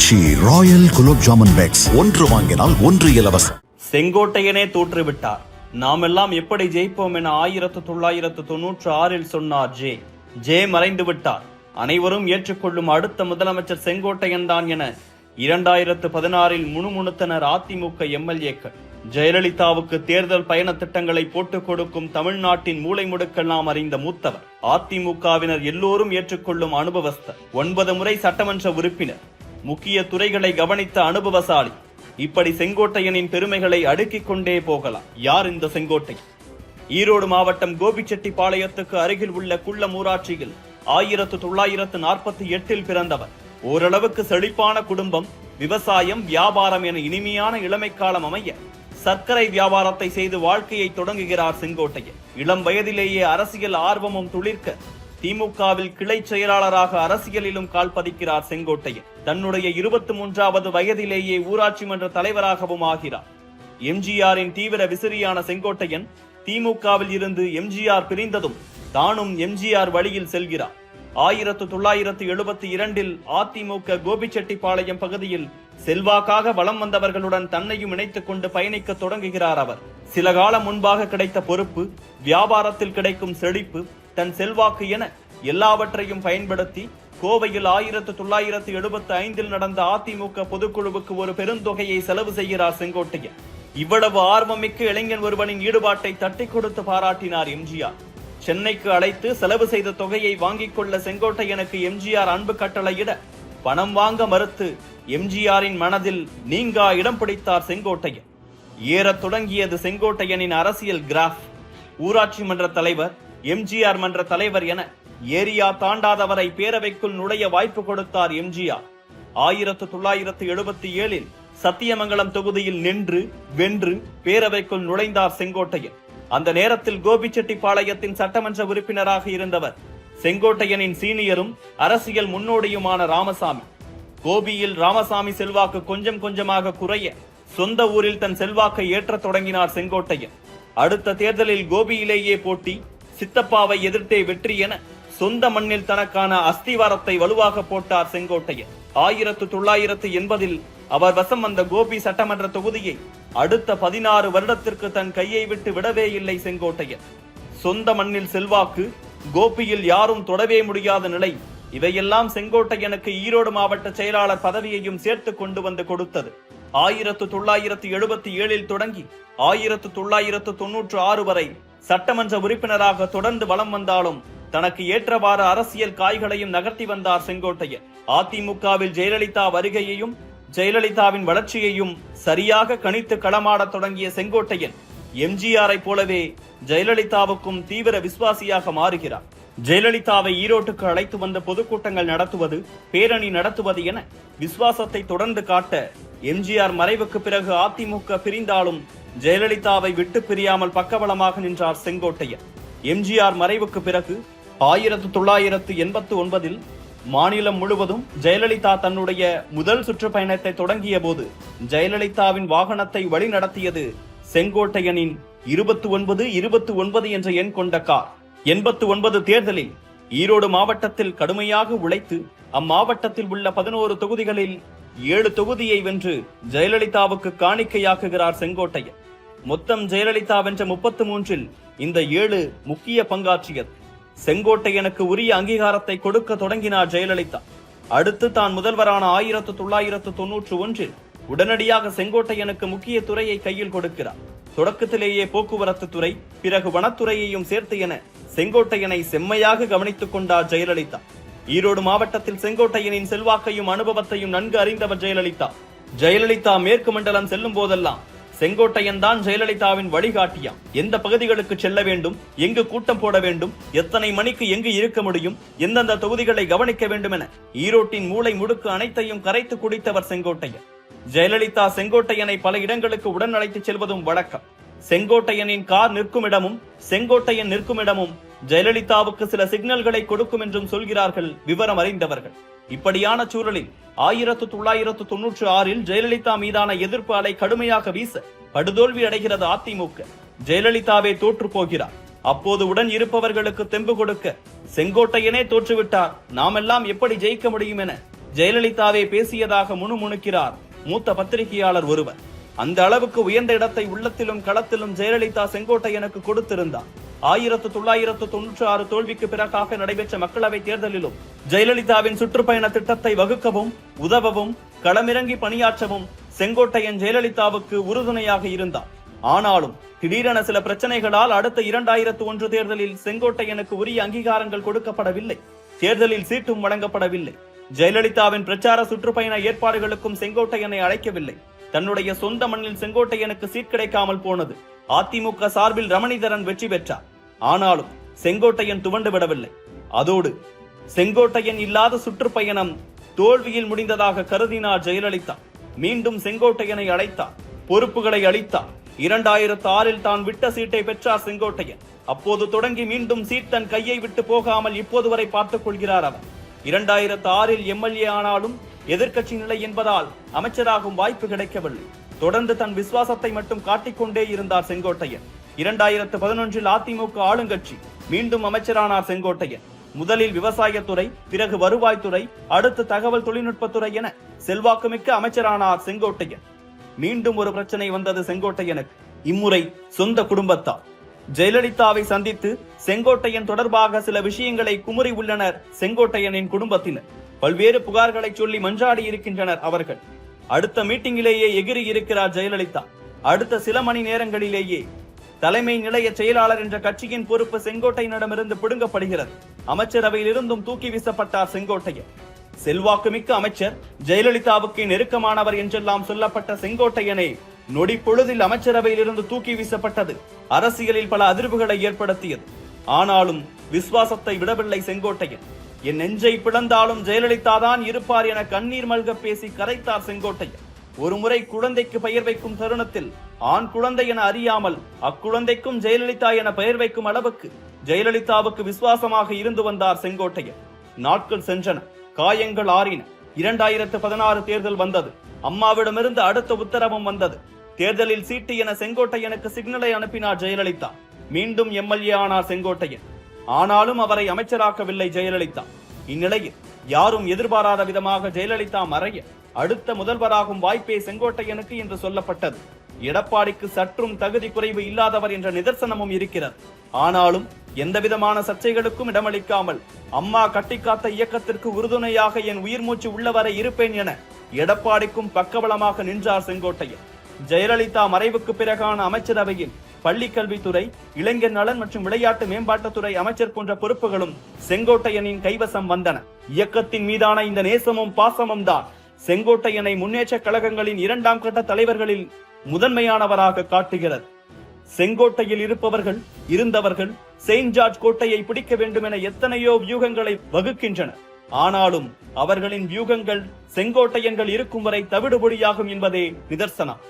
ஆச்சி Royal gulab jamun packs, ஒன்று வாங்கினால் ஒன்று இலவசம். செங்கோட்டையனே தோற்றுவிட்டார், நாமெல்லாம் எப்படி ஜெயிப்போம் என 1996 சொன்னார் ஜே மறைந்து விட்டார். அனைவரும் ஏற்றுக்கொள்ளும் அடுத்த முதலமைச்சர் செங்கோட்டையன் தான் என 2016 முணுமுணுத்தனர் அதிமுக எம்எல்ஏக்கள். ஜெயலலிதாவுக்கு தேர்தல் பயண திட்டங்களை போட்டுக் கொடுக்கும் தமிழ்நாட்டின் மூளை முடுக்கெல்லாம் அறிந்த மூத்தவர், அதிமுகவினர் எல்லோரும் ஏற்றுக்கொள்ளும் அனுபவஸ்தர், 9 முறை சட்டமன்ற உறுப்பினர், முக்கிய துறைகளை கவனித்த அனுபவசாலி. இப்படி செங்கோட்டையனின் பெருமைகளை அடுக்கிக் கொண்டே போகலாம். யார் இந்த செங்கோட்டையன்? ஈரோடு மாவட்டம் கோபிச்செட்டிப்பாளையத்துக்கு அருகில் உள்ள குள்ளம் ஊராட்சியில் 1948 பிறந்தவர். ஓரளவுக்கு செழிப்பான குடும்பம், விவசாயம், வியாபாரம் என இனிமையான இளமை காலம் அமைய சர்க்கரை வியாபாரத்தை செய்து வாழ்க்கையை தொடங்குகிறார் செங்கோட்டையன். இளம் வயதிலேயே அரசியல் ஆர்வமும் துளிர்க்க திமுகவில் கிளை செயலாளராக அரசியலிலும் கால் பதிக்கிறார் செங்கோட்டையன். தன்னுடைய 23வது வயதிலேயே ஊராட்சி மன்ற தலைவராகவும் ஆகிறார். எம்ஜிஆரின் தீவிர விசிறியான செங்கோட்டையன் திமுகவில் இருந்து எம்ஜிஆர் பிரிந்ததும் தானும் எம்ஜிஆர் வழியில் செல்கிறார். 1972 அதிமுக கோபிச்செட்டிப்பாளையம் பகுதியில் செல்வாக்காக வலம் வந்தவர்களுடன் தன்னையும் இணைத்துக் கொண்டு பயணிக்க தொடங்குகிறார் அவர். சில காலம் முன்பாக கிடைத்த பொறுப்பு, வியாபாரத்தில் கிடைக்கும் செழிப்பு, தன் செல்வாக்கு என எல்லாவற்றையும் பயன்படுத்தி கோவையில் 1975 நடந்த அதிமுக பொதுக்குழுவுக்கு ஒரு பெருந்தொகையை செலவு செய்கிறார் செங்கோட்டையன். இவ்வளவு ஆர்வமிக்க இளைஞன் ஒருவனின் ஈடுபாட்டை தட்டி கொடுத்து பாராட்டினார் எம்ஜிஆர். சென்னைக்கு அழைத்து செலவு செய்த தொகையை வாங்கிக் கொள்ள செங்கோட்டையனுக்கு எம்ஜிஆர் அன்பு கட்டளையிட பணம் வாங்க மறுத்து எம்ஜிஆரின் மனதில் நீங்கா இடம் பிடித்தார் செங்கோட்டையன். ஏறத் தொடங்கியது செங்கோட்டையனின் அரசியல் கிராஃப். ஊராட்சி மன்ற தலைவர், எம்ஜிஆர் மன்ற தலைவர் என ஏரியா தாண்டாதவரை பேரவைக்குள் நுழைய வாய்ப்பு கொடுத்தார் எம்ஜிஆர். 1977 சத்தியமங்கலம் தொகுதியில் நின்று வென்று பேரவைக்குள் நுழைந்தார் செங்கோட்டையன். அந்த நேரத்தில் கோபிச்செட்டிப்பாளையத்தின் சட்டமன்ற உறுப்பினராக இருந்தவர் செங்கோட்டையனின் சீனியரும் அரசியல் முன்னோடியுமான ராமசாமி. கோபியில் ராமசாமி செல்வாக்கு கொஞ்சம் கொஞ்சமாக குறைய சொந்த ஊரில் தன் செல்வாக்கை ஏற்றத் தொடங்கினார் செங்கோட்டையன். அடுத்த தேர்தலில் கோபியிலேயே போட்டி, சித்தப்பாவை எதிர்த்தே வெற்றி என சொந்த மண்ணில் தனக்கான அஸ்திவாரத்தை வலுவாக போட்டார் செங்கோட்டையன். 1980 அவர் வசம் வந்த கோபி சட்டமன்ற தொகுதியை அடுத்த 16 வருடத்திற்கு தன் கையை விட்டு விடவே இல்லை செங்கோட்டையன். சொந்த மண்ணில் செல்வாக்கு, கோபியில் யாரும் தொடவே முடியாத நிலை, இவையெல்லாம் செங்கோட்டையனுக்கு ஈரோடு மாவட்ட செயலாளர் பதவியையும் சேர்த்து கொண்டு வந்து கொடுத்தது. 1977 தொடங்கி 1996 வரை சட்டமன்ற உறுப்பினராக தொடர்ந்து வலம் வந்தாலும் தனக்கு ஏற்றவாறு அரசியல் காய்களையும் நகர்த்தி வந்தார் செங்கோட்டையன். அதிமுகவில் ஜெயலலிதா வருகையையும் ஜெயலலிதாவின் வளர்ச்சியையும் சரியாக கணித்து களமாடத் தொடங்கிய செங்கோட்டையன் எம்ஜிஆரை போலவே ஜெயலலிதாவுக்கும் தீவிர விசுவாசியாக மாறுகிறார். ஜெயலலிதாவை ஈரோட்டுக்கு அழைத்து வந்த பொதுக்கூட்டங்கள் நடத்துவது, பேரணி நடத்துவது என விசுவாசத்தை தொடர்ந்து காட்ட எம்ஜிஆர் மறைவுக்கு பிறகு அதிமுக பிரிந்தாலும் ஜெயலலிதாவை விட்டு பிரியாமல் பக்கபலமாக நின்றார் செங்கோட்டையன். எம்ஜிஆர் மறைவுக்கு பிறகு 1989 மாநிலம் முழுவதும் ஜெயலலிதா தன்னுடைய முதல் சுற்றுப்பயணத்தை தொடங்கிய போது ஜெயலலிதாவின் வாகனத்தை வழி நடத்தியது செங்கோட்டையனின் 29 என்ற எண் கொண்ட கார். 89 தேர்தலில் ஈரோடு மாவட்டத்தில் கடுமையாக உழைத்து அம்மாவட்டத்தில் உள்ள 11 தொகுதிகளில் 7 தொகுதியை வென்று ஜெயலலிதாவுக்கு காணிக்கையாக்குகிறார் செங்கோட்டையன். மொத்தம் ஜெயலலிதா வென்ற 33 இந்த 7 முக்கிய பங்காற்றியது. செங்கோட்டையனுக்கு உரிய அங்கீகாரத்தை கொடுக்க தொடங்கினார் ஜெயலலிதா. அடுத்து தான் முதல்வரான 1991 உடனடியாக செங்கோட்டையனுக்கு முக்கிய துறையை கையில் கொடுக்கிறார். தொடக்கத்திலேயே போக்குவரத்து துறை, பிறகு வனத்துறையையும் சேர்த்து என செங்கோட்டையனை செம்மையாக கவனித்துக் கொண்டார் ஜெயலலிதா. ஈரோடு மாவட்டத்தில் செங்கோட்டையனின் செல்வாக்கையும் அனுபவத்தையும் நன்கு அறிந்தவர் ஜெயலலிதா மேற்கு மண்டலம் செல்லும் போதெல்லாம் செங்கோட்டையன் தான் ஜெயலலிதாவின் வழிகாட்டியாம். எந்த பகுதிகளுக்கு செல்ல வேண்டும், எங்கு கூட்டம் போட வேண்டும், எத்தனை மணிக்கு எங்கு இருக்க முடியும், எந்தெந்த தொகுதிகளை கவனிக்க வேண்டும் என ஈரோட்டின் மூளை முடுக்கு அனைத்தையும் கரைத்து குடித்தவர் செங்கோட்டையன். ஜெயலலிதா செங்கோட்டையனை பல இடங்களுக்கு உடன் அழைத்து செல்வதும் வழக்கம். செங்கோட்டையனின் கார் நிற்கும் இடமும் செங்கோட்டையன் நிற்கும் இடமும் ஜெயலலிதாவுக்கு சில சிக்னல்களை கொடுக்கும் என்றும் சொல்கிறார்கள் விவரம் அறிந்தவர்கள். இப்படியான சூழலில் 1996 ஜெயலலிதா மீதான எதிர்ப்பு அலை கடுமையாக வீச படுதோல்வி அடைகிறது அதிமுக. ஜெயலலிதாவே தோற்று போகிறார். அப்போது உடன் இருப்பவர்களுக்கு தெம்பு கொடுக்க செங்கோட்டையனே தோற்றுவிட்டார், நாமெல்லாம் எப்படி ஜெயிக்க முடியும் என ஜெயலலிதாவே பேசியதாக முணுமுணுக்கிறார் மூத்த பத்திரிகையாளர் ஒருவர். அந்த அளவுக்கு உயர்ந்த இடத்தை உள்ளத்திலும் களத்திலும் ஜெயலலிதா செங்கோட்டையனுக்கு கொடுத்திருந்தார். 1996 தோல்விக்கு பிறகாக நடைபெற்ற மக்களவை தேர்தலிலும் ஜெயலலிதாவின் சுற்றுப்பயண திட்டத்தை வகுக்கவும் உதவவும் களமிறங்கி பணியாற்றவும் செங்கோட்டையன் ஜெயலலிதாவுக்கு உறுதுணையாக இருந்தார். ஆனாலும் திடீரென சில பிரச்சனைகளால் அடுத்த 2001 தேர்தலில் செங்கோட்டையனுக்கு உரிய அங்கீகாரங்கள் கொடுக்கப்படவில்லை. தேர்தலில் சீட்டும் வழங்கப்படவில்லை. ஜெயலலிதாவின் பிரச்சார சுற்றுப்பயண ஏற்பாடுகளுக்கும் செங்கோட்டையனை அழைக்கவில்லை. தன்னுடைய சொந்த மண்ணில் செங்கோட்டையனுக்கு சீட் கிடைக்காமல் போனது. அதிமுக சார்பில் ரமணிதரன் வெற்றி பெற்றார். ஆனாலும் செங்கோட்டையன் துவண்டு விடவில்லை. அதோடு செங்கோட்டையன் இல்லாத சுற்றுப்பயணம் தோல்வியில் முடிந்ததாக கருதினார் ஜெயலலிதா. மீண்டும் செங்கோட்டையனை அழைத்தார், பொறுப்புகளை அளித்தார். 2006 தான் விட்ட சீட்டை பெற்றார் செங்கோட்டையன். அப்போது தொடங்கி மீண்டும் சீட் தன் கையை விட்டு போகாமல் இப்போது வரை பார்த்துக் கொள்கிறார் அவர். 2006 எம்எல்ஏ ஆனாலும் எதிர்க்கட்சி நிலை என்பதால் அமைச்சராகும் வாய்ப்பு கிடைக்கவில்லை. தொடர்ந்து தன் விசுவாசத்தை மட்டும் காட்டிக்கொண்டே இருந்தார் செங்கோட்டையன். 2011 அதிமுக ஆளுங்கட்சி, மீண்டும் அமைச்சரானார் செங்கோட்டையன். முதலில் விவசாயத்துறை, பிறகு வருவாய்த்துறை, அடுத்து தகவல் தொழில்நுட்பத்துறை என செல்வாக்குமிக்க அமைச்சரானார் செங்கோட்டையன். மீண்டும் ஒரு பிரச்சனை வந்தது செங்கோட்டையனுக்கு. இம்முறை சொந்த குடும்பத்தார். ஜெயலலிதாவை சந்தித்து செங்கோட்டையன் தொடர்பாக சில விஷயங்களை குமுறி உள்ளனர் செங்கோட்டையனின் குடும்பத்தினர். பல்வேறு புகார்களை சொல்லி மன்றாடி இருக்கின்றனர் அவர்கள். அடுத்த மீட்டிங்கிலேயே எகிரி இருக்கிறார் ஜெயலலிதா. அடுத்த சில மணி நேரங்களிலேயே தலைமை நிலைய செயலாளர் என்ற கட்சியின் பொறுப்பு செங்கோட்டையனிடமிருந்து பிடுங்கப்படுகிறது. அமைச்சரவையில் இருந்தும் தூக்கி வீசப்பட்டார் செங்கோட்டையன். செல்வாக்குமிக்க அமைச்சர், ஜெயலலிதாவுக்கு நெருக்கமானவர் என்றெல்லாம் சொல்லப்பட்ட செங்கோட்டையனை நொடி பொழுதில் அமைச்சரவையில் இருந்து தூக்கி வீசப்பட்டது அரசியலில் பல அதிர்வுகளை ஏற்படுத்தியது. ஆனாலும் விசுவாசத்தை விடவில்லை செங்கோட்டையன். என் நெஞ்சை பிளந்தாலும் ஜெயலலிதா தான் இருப்பார் என கண்ணீர் மல்க பேசி கரைத்தார் செங்கோட்டையன். ஒருமுறை குழந்தைக்கு பெயர் வைக்கும் தருணத்தில் ஆண் குழந்தை என அறியாமல் அக்குழந்தைக்கும் ஜெயலலிதா என பெயர் வைக்கும் அளவுக்கு ஜெயலலிதாவுக்கு விசுவாசமாக இருந்து வந்தார் செங்கோட்டையன். நாட்கள் சென்றன, காயங்கள் ஆறின. 2016 தேர்தல் வந்தது. அம்மாவிடமிருந்து அடுத்த உத்தரவும் வந்தது. தேர்தலில் சீட்டு என செங்கோட்டையனுக்கு சிக்னலை அனுப்பினார் ஜெயலலிதா. மீண்டும் எம்எல்ஏ ஆனார் செங்கோட்டையன். ஆனாலும் அவரை அமைச்சராக்கவில்லை ஜெயலலிதா. இந்நிலையில் யாரும் எதிர்பாராத விதமாக ஜெயலலிதா மறைய அடுத்த முதல்வராகும் வாய்ப்பே செங்கோட்டையனுக்கு என்று சொல்லப்பட்டது. எடப்பாடிக்கு சற்றும் தகுதி குறைவு இல்லாதவர் என்ற நிதர்சனமும் இருக்கிறது. ஆனாலும் எந்தவிதமான சர்ச்சைகளுக்கும் இடமளிக்காமல் அம்மா கட்டிக்காத்த இயக்கத்திற்கு உறுதுணையாக என் உயிர் மூச்சு உள்ளவரை இருப்பேன் என எடப்பாடிக்கும் பக்கபலமாக நின்றார் செங்கோட்டையன். ஜெயலலிதா மறைவுக்கு பிறகான அமைச்சரவையில் பள்ளிக்கல்வித்துறை, இளைஞர் நலன் மற்றும் விளையாட்டு மேம்பாட்டுத்துறை அமைச்சர் போன்ற பொறுப்புகளும் செங்கோட்டையனின் கைவசம் வந்தன. இயக்கத்தின் மீதான இந்த நேசமும் பாசமும் தான் செங்கோட்டையனை முன்னேற்ற கழகங்களின் 2ஆம் கட்ட தலைவர்களில் முதன்மையானவராக காட்டுகிறது. செங்கோட்டையில் இருந்தவர்கள் செயின்ட் ஜார்ஜ் கோட்டையை பிடிக்க வேண்டும் என எத்தனையோ வியூகங்களை வகுக்கின்றனர். ஆனாலும் அவர்களின் வியூகங்கள் செங்கோட்டையன்கள் இருக்கும் வரை தவிடுபொடியாகும் என்பதே நிதர்சனம்.